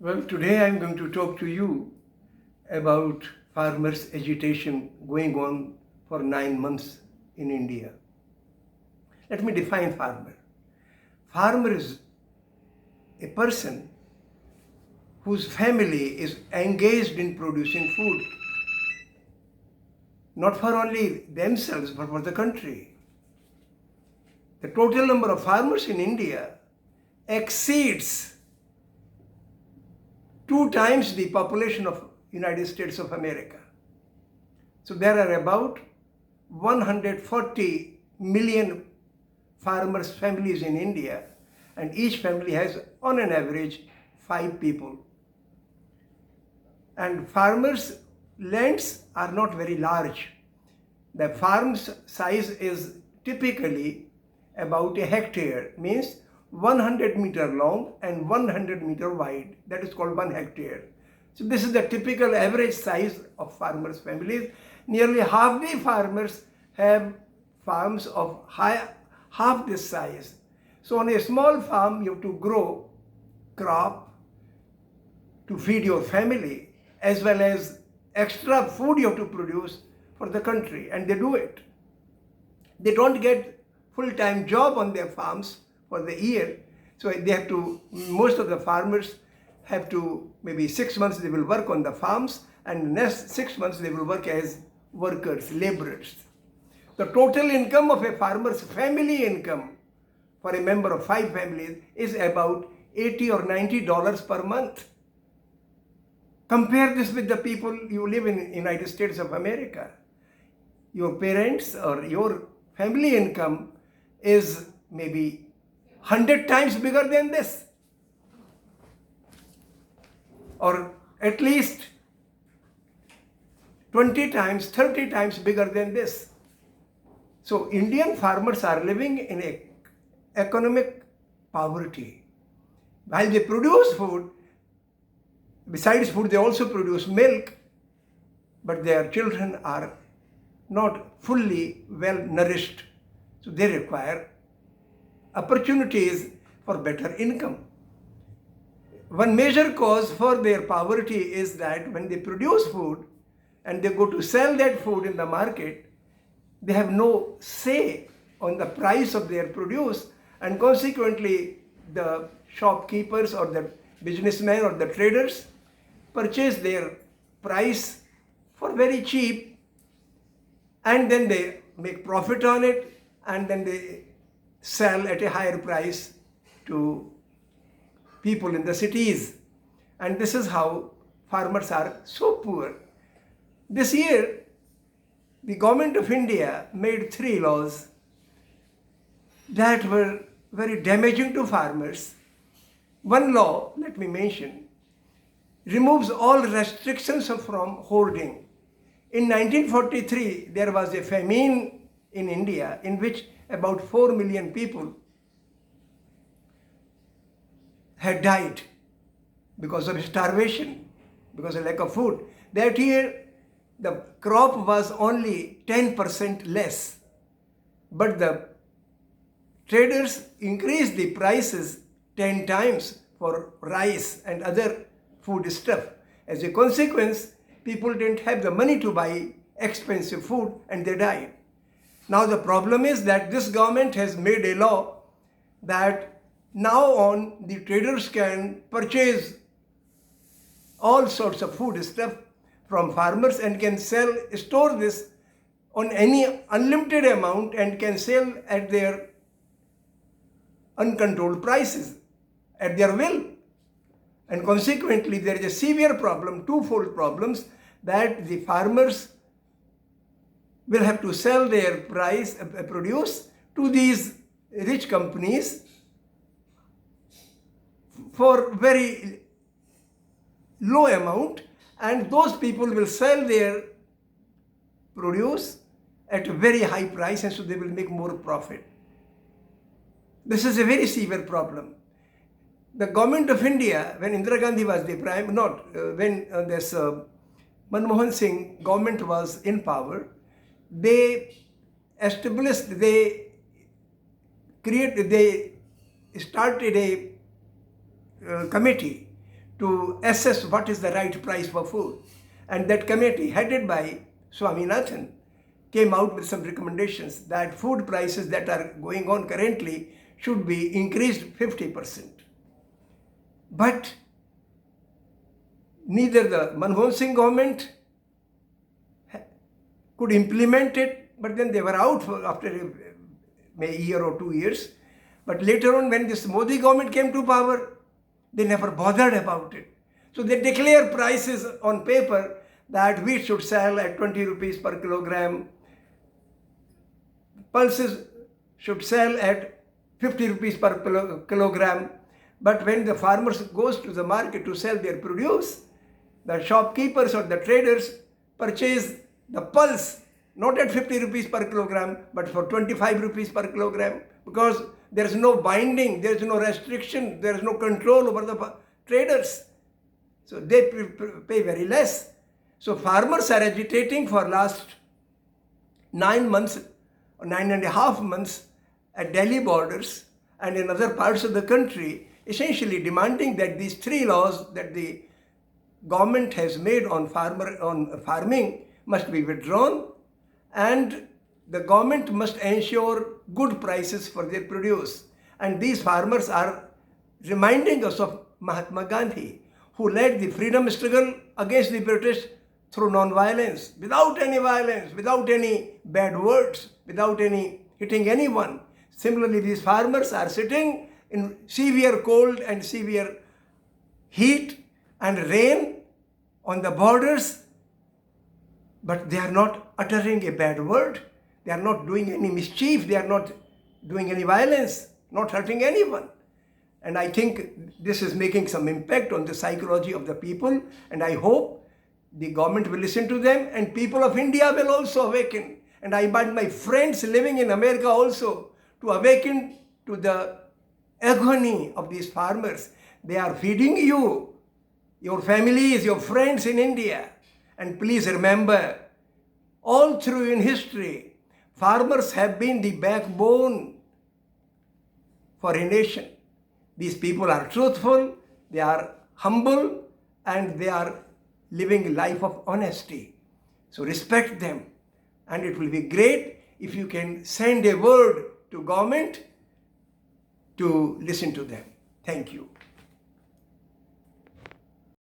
Well, today I'm going to talk to you about farmers' agitation going on for 9 months in India. Let me define farmer. Farmer is a person whose family is engaged in producing food, not for only themselves but for the country. The total number of farmers in India exceeds 2 times the population of United States of America. So there are about 140 million farmers' families in India, and each family has on an average 5 people. And farmers' lands are not very large. The farm's size is typically about a hectare, means 100-meter long and 100-meter wide. That is called 1 hectare. So this is the typical average size of farmers' families. Nearly half the farmers have farms of half this size. So on a small farm, you have to grow crop to feed your family, as well as extra food you have to produce for the country, and they do it. They don't get full-time job on their farms for the year, so they have to, most of the farmers have to, maybe 6 months they will work on the farms, and the next 6 months they will work as workers, laborers. The total income of a farmer's family income for a member of 5 families is about $80 or $90 per month. Compare this with the people you live in United States of America. Your parents or your family income is maybe 100 times bigger than this, or at least 20 times, 30 times bigger than this. So Indian farmers are living in a economic poverty. While they produce food, besides food, they also produce milk, but their children are not fully well nourished. So they require opportunities for better income. One major cause for their poverty is that when they produce food and they go to sell that food in the market, they have no say on the price of their produce, and consequently the shopkeepers or the businessmen or the traders purchase their price for very cheap, and then they make profit on it, and then they sell at a higher price to people in the cities. And this is how farmers are so poor. This year, the government of India made 3 laws that were very damaging to farmers. One law, let me mention, removes all restrictions from hoarding. In 1943, there was a famine in India in which about 4 million people had died because of starvation, because of lack of food. That year, the crop was only 10% less, but the traders increased the prices 10 times for rice and other food stuff. As a consequence, people didn't have the money to buy expensive food and they died. Now the problem is that this government has made a law that now on the traders can purchase all sorts of food stuff from farmers and can store this on any unlimited amount and can sell at their uncontrolled prices, at their will. And consequently, there is a severe problem, twofold problems, that the farmers will have to sell their produce to these rich companies for very low amount, and those people will sell their produce at a very high price, and so they will make more profit. This is a very severe problem. The government of India, when Indira Gandhi was the when this Manmohan Singh government was in power, they started a committee to assess what is the right price for food. And that committee, headed by Swaminathan, came out with some recommendations that food prices that are going on currently should be increased 50%. But neither the Manmohan Singh government could implement it, but then they were out after a year or 2 years. But later on, when this Modi government came to power, they never bothered about it. So they declare prices on paper that wheat should sell at 20 rupees per kilogram, pulses should sell at 50 rupees per kilogram. But when the farmers goes to the market to sell their produce, the shopkeepers or the traders purchase the pulse not at 50 rupees per kilogram, but for 25 rupees per kilogram, because there is no binding, there is no restriction, there is no control over the traders. So they pay very less. So farmers are agitating for last 9 months or 9.5 months at Delhi borders and in other parts of the country, essentially demanding that these 3 laws that the government has made on farming must be withdrawn, and the government must ensure good prices for their produce. And these farmers are reminding us of Mahatma Gandhi, who led the freedom struggle against the British through non-violence, without any violence, without any bad words, without any hitting anyone. Similarly, these farmers are sitting in severe cold and severe heat and rain on the borders, but they are not uttering a bad word. They are not doing any mischief. They are not doing any violence, not hurting anyone. And I think this is making some impact on the psychology of the people. And I hope the government will listen to them, and people of India will also awaken. And I invite my friends living in America also to awaken to the agony of these farmers. They are feeding you, your families, your friends in India. And please remember, all through in history, farmers have been the backbone for a nation. These people are truthful, they are humble, and they are living a life of honesty. So respect them. And it will be great if you can send a word to government to listen to them. Thank you.